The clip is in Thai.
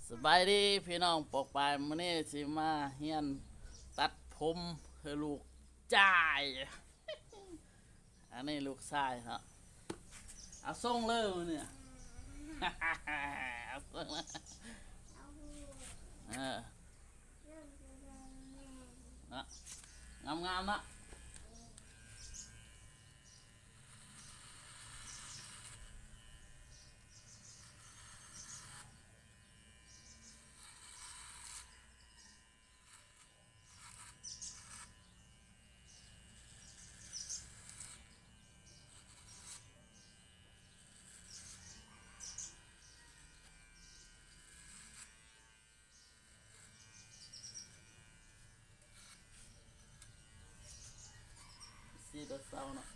สบายดีพี่น้องปกปลายมื้อนี้สิมาเฮียนตัดผมให้ลูกจ่ายอันนี้ลูกชายครับเอาส่งเลยมื้อเนี่ยเอาส่งเลยเออนะงามๆนะสีเดเศร้าเนาะ